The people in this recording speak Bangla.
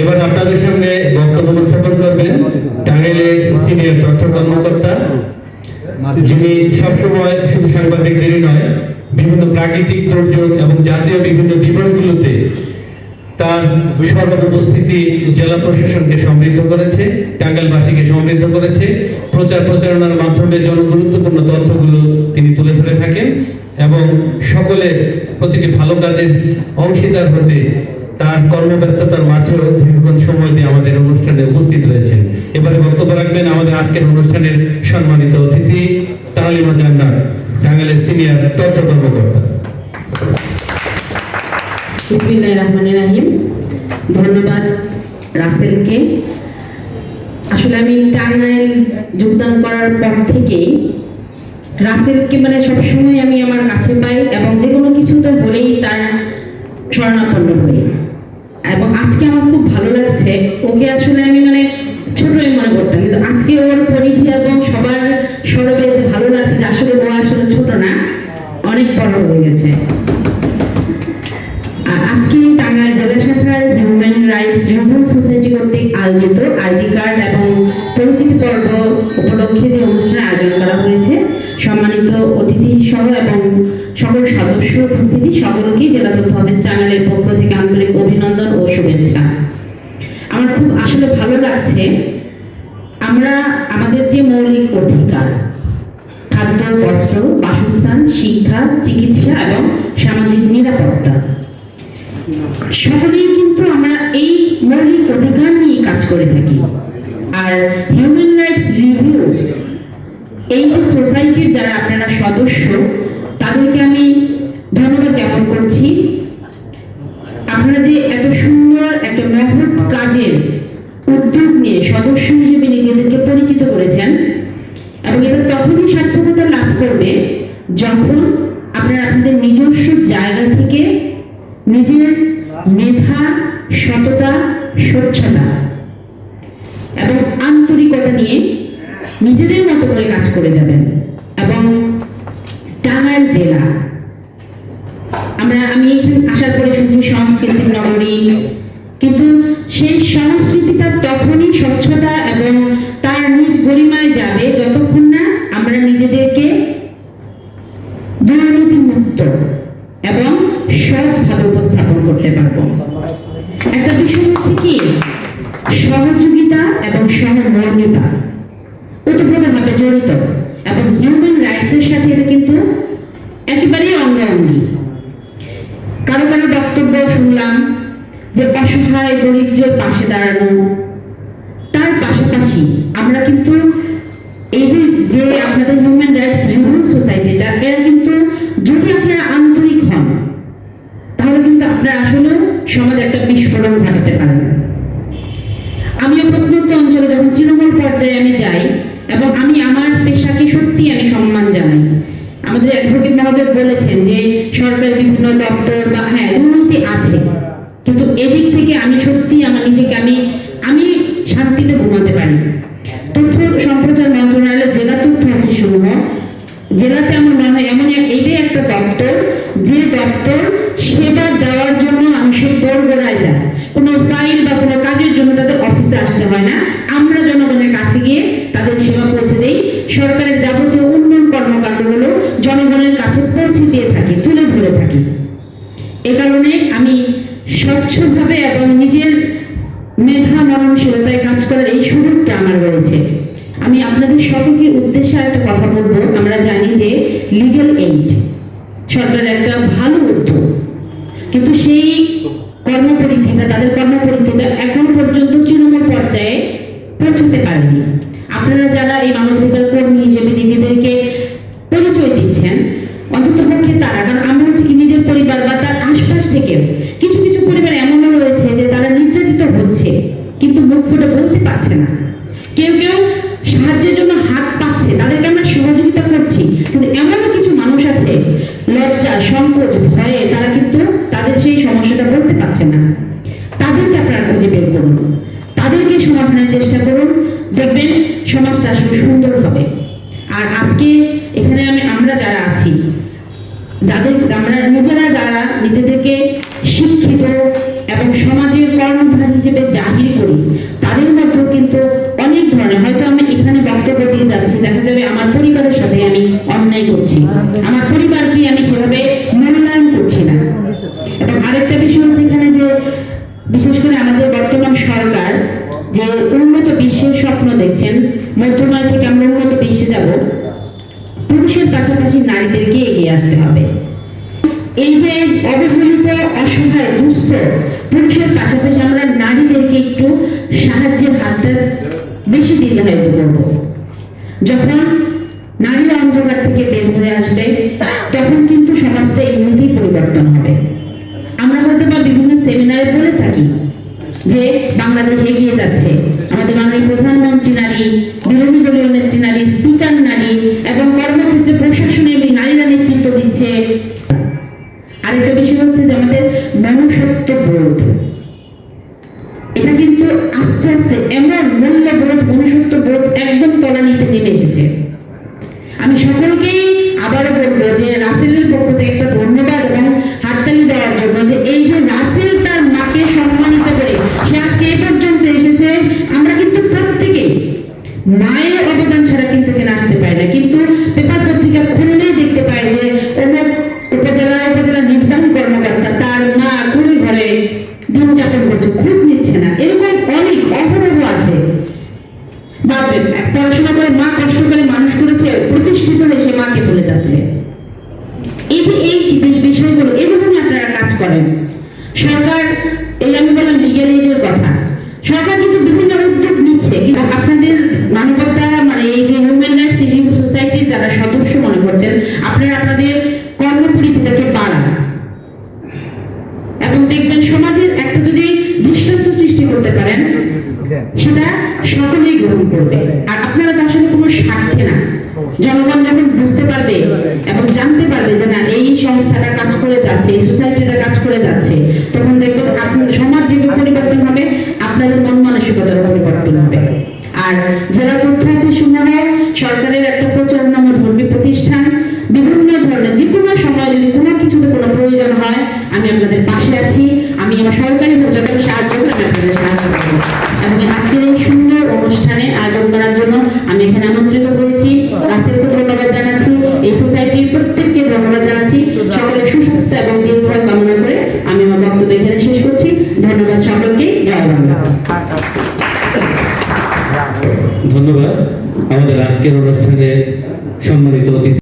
এবার আপনাদের সামনে বক্তব্য উপস্থাপন করবেন টাঙ্গাইলের সিনিয়র তথ্য কর্মকর্তা, যিনি সবসময় শুধু সাংবাদিকদেরই নয়, বিভিন্ন প্রাকৃতিক দুর্যোগ এবং জাতীয় বিভিন্ন দিবসগুলোতে তার সরব উপস্থিতি জেলা প্রশাসনকে সমৃদ্ধ করেছে, টাঙ্গাইলবাসীকে সমৃদ্ধ করেছে। প্রচার প্রচারণার মাধ্যমে জনগুরুত্বপূর্ণ তথ্যগুলো তিনি তুলে ধরে থাকেন এবং সকলের প্রতিটি ভালো কাজের অংশীদার হতে তার কর্মব্যস্ততার মাঝেও দীর্ঘক্ষণ সময় দিয়ে আমাদের অনুষ্ঠানে উপস্থিত রয়েছেন। এবারে বক্তব্য রাখবেন আমাদের আজকের অনুষ্ঠানের সম্মানিত অতিথি তাহলিমা জান্নাত, টাঙ্গাইলের সিনিয়র তথ্য কর্মকর্তা। বিসমিল্লাহির রহমানির রহিম। ধন্যবাদ রাসেলকে। আসলে আমি টাঙ্গাইল যোগদান করার পর থেকেই রাসেলকে সবসময় আমি আমার কাছে পাই এবং যে কোনো কিছুতে হলেই তার শরণাপন্ন হই। এবং আজকে আমার খুব ভালো লাগছে, ওকে আসলে আমি ছোটই মনে করতাম, কিন্তু আজকে ওর পরিধি এবং সবার সরবে যে ভালো লাগছে যে আসলে ও আসলে ছোট না, অনেক বড় হয়ে গেছে। আজকে টাঙ্গাইল জেলা শাখার হিউম্যান রাইটস রিভিউ সোসাইটি কর্তৃক আয়োজিত আইডি কার্ড এবং পরিচিতি পর্ব উপলক্ষে যে অনুষ্ঠানের আয়োজন করা হয়েছে, সম্মানিত অতিথি সহ এবং সকল সদস্য উপস্থিতি সকলকে জেলা তথ্য অফিস টাঙ্গাইলের পক্ষ থেকে আন্তরিক অভিনন্দন ও শুভেচ্ছা। আমার খুব আসলে ভালো লাগছে, আমরা আমাদের যে মৌলিক অধিকার খাদ্য, বস্ত্র, বাসস্থান, শিক্ষা, চিকিৎসা এবং সামাজিক নিরাপত্তা, সকলেই কিন্তু আমরা এই মৌলিক অধিকার নিয়ে কাজ করে থাকি। আর হিউম্যান রাইটস রিভিউ এই যে সোসাইটির যারা আপনারা সদস্য, তাদেরকে আমি ধন্যবাদ জ্ঞাপন করছি। আপনারা যে এত সুন্দর একটা মহৎ কাজের উদ্যোগ নিয়ে সদস্য হিসেবে নিজেদেরকে পরিচিত করেছেন, এবং এটা তখনই সার্থকতা লাভ করবে যখন আপনারা আপনাদের নিজস্ব জায়গা থেকে নিজের মেধা, সততা, স্বচ্ছতা এবং আন্তরিকতা নিয়ে নিজেদের মতো করে কাজ করে যাবেন। এবং টাঙ্গাইল জেলা, আমি এখানে আসার পরে শুনছি সংস্কৃতির নগরী, কিন্তু সেই সংস্কৃতিটা তখনই স্বচ্ছতা এবং তার নিজ গরিমায় যাবে যতক্ষণ না আমরা নিজেদেরকে দুর্নীতি মুক্ত এবং সৎভাবে উপস্থাপন করতে পারবো। একটা বিষয় হচ্ছে কি, সহযোগিতা এবং সহমর্মিতা ওতপ্রোতভাবে জড়িত, এবং হিউম্যান রাইটসের সাথে এটা কিন্তু একেবারেই অঙ্গাঙ্গি। কারো কারো বক্তব্য শুনলাম যে অসহায় দরিদ্রের পাশে দাঁড়ানো, তার পাশাপাশি আমরা কিন্তু এই যে আপনাদের হিউম্যান রাইটস রিভিউ সোসাইটিটা, এরা কিন্তু যদি আপনারা আন্তরিক হন তাহলে কিন্তু আপনারা আসলে সমাজে একটা বিস্ফোরণ ঘটাতে পারেন। আমিও প্রত্যন্ত অঞ্চলে যখন তৃণমূল পর্যায়ে আমি যাই, এবং আমি আমার পেশাকে সত্যি আমি সম্মান জানাই। আমাদের অ্যাডভোকেট মহোদয় বলেছেন যে সরকারের বিভিন্ন দপ্তর বা দুর্নীতি আছে, কিন্তু এদিক থেকে আমি সত্যি আমার নিজেকে আমি শান্তিতে ঘুমাতে পারি। তথ্য সম্প্রচার মন্ত্রণালয়ের জেলা তথ্য অফিস সমূহ, জেলাতে আমার মনে হয় এমন এইটাই একটা দপ্তর, যে দপ্তর সেবা দেওয়ার জন্য মানুষের দোরগোড়ায় যায়। কোনো ফাইল বা কোনো কাজের জন্য তাদের অফিসে আসতে হয় না, আমরা জনগণের কাছে গিয়ে তাদের সেবা পৌঁছে দেই। সরকারের যাবতীয় উন্নয়ন কর্মকাণ্ডগুলো জনগণের কাছে পৌঁছে দিয়ে থাকি, তুলে ধরে থাকি। এ কারণে আমি স্বচ্ছভাবে এবং নিজের মেধা মননশীলতায় কাজ করার এই সুযোগটা আমার রয়েছে। আমি আপনাদের সকলের উদ্দেশ্যে একটা কথা বলবো। আমরা জানি যে লিগ্যাল এইড সরকারের একটা ভালো উদ্যোগ, কিন্তু সেই তাদের কর্মপরিধিটা এখন পর্যন্ত তৃণমূল পর্যায়ে পৌঁছাতে পারেনি। আপনারা যারা এই মানবাধিকার কর্মী হিসেবে নিজেদেরকে পরিচয় দিচ্ছেন, অন্তত পক্ষে তারা, কারণ আমরা হচ্ছে কি নিজের পরিবার বা তার আশপাশ থেকে কিছু কিছু পরিবার এমনও রয়েছে যে তারা নির্যাতিত হচ্ছে কিন্তু মুখ ফুটে বলতে পারছে না। কেউ কেউ সাহায্যের জন্য হাত পাচ্ছে, তাদেরকে আমরা সহযোগিতা করছি, কিন্তু এমনও কিছু মানুষ আছে লজ্জা, সংকোচ, ভয়ে তারা কিন্তু তাদের সেই সমস্যাটা বলতে পারছে না। তাদেরকে আপনারা খুঁজে বের করুন, তাদেরকে সমাধানের চেষ্টা করুন, দেখবেন সমাজটা আসলে সুন্দর হবে। আর আজকে এখানে আমরা যারা আছি, আমরা নিজেরা যারা নিজেদেরকে শিক্ষিত এবং সমাজের কর্মধারী সরকার যে উন্নত বিশ্বের স্বপ্ন দেখছেন, মধ্যময় থেকে আমরা উন্নত বিশ্বে যাব, পুরুষের পাশাপাশি নারীদেরকে এগিয়ে আসতে হবে। এই যে অবহেলিত, অসহায়, দুস্থ পুরুষের পাশাপাশি আমরা নারীদেরকে একটু সাহায্যের হাতটা বেশি দীর্ঘায়িত করব। যখন নারীরা অন্ধকার থেকে বের হয়ে আসবে, তখন কিন্তু সমাজটা এমনিতেই পরিবর্তন হবে। আমরা হয়তো বা বিভিন্ন সেমিনারে বলে থাকি যে বাংলাদেশ এগিয়ে যাচ্ছে, আমাদের মাননীয় প্রধানমন্ত্রী নারী, বিরোধী দলীয় নেত্রী নারী, স্পিকার নারী, এবং কর্মক্ষেত্রে প্রশাসনে নারীরা নেতৃত্ব দিচ্ছে। আরেকটা বিষয় হচ্ছে যে আমাদের মনুষ্যত্ব বোধ, এটা কিন্তু আস্তে আস্তে এমন মূল্যবোধ, মনুষ্যত্ব বোধ একদম তলানিতে নেমে এসেছে। আমি সকলকেই আবারও বলবো যে রাসেলের পক্ষ থেকে একটা ধন্যবাদ এবং হাততালি দেওয়ার জন্য, যে এই যে রাসেল তার মাকে সম্মানিত করে সে আজকে এই পর্যন্ত এসেছে। আমরা কিন্তু প্রত্যেকেই মায়ের অবদান ছাড়া কিন্তু এখানে আসতে পারি না, কিন্তু পেপার পত্রিকা খুললেই দেখতে পাই যে অনেক উপজেলা নির্বাহী কর্মকর্তা তার মা কুড়ি ঘরে দিন যাপন করছে, খোঁজ নিচ্ছে না। এরকম অনেক অপরাধ আছে। বা পড়াশোনা করে মা কষ্ট করে মানুষ করেছে, প্রতিষ্ঠিত হয়ে সে মাকে ভুলে যাচ্ছে। এই বিষয়গুলো, এগুলো নিয়ে আপনারা কাজ করেন। সরকার, এই আমি বললাম লিগ্যাল এইডের কথা, সরকার কিন্তু বিভিন্ন উদ্যোগ নিচ্ছে, কিন্তু আপনাদের মানবতা, মানে এই যে হিউম্যান রাইটস রিভিউ সোসাইটির যারা সদস্য মনে করছেন, আপনারা আপনাদের কর্মপরিধিটাকে বাড়ান এবং দেখবেন সমাজের একটা যদি দৃষ্টান্ত সৃষ্টি করতে পারেন, সেটা সকলেই গ্রহণ করবে। আর আপনারা তো আসলে কোনো স্বার্থে না, জনগণ যখন বুঝতে পারবে এবং জানতে পারবে যে না এই সংস্থাটা কাজ করে যাচ্ছে, এই সোসাইটিটা কাজ করে যাচ্ছে, তখন দেখবেন আপনার সমাজ যেভাবে পরিবর্তন হবে, আপনাদের মন মানসিকতার পরিবর্তন হবে। আর জেলা তথ্য অফিস সমূহ সরকারের একটা প্রচারণামূলক ধর্মী প্রতিষ্ঠান, বিভিন্ন ধরনের যে কোনো সময় যদি কোনো কিছুতে কোনো প্রয়োজন হয়, আমি আপনাদের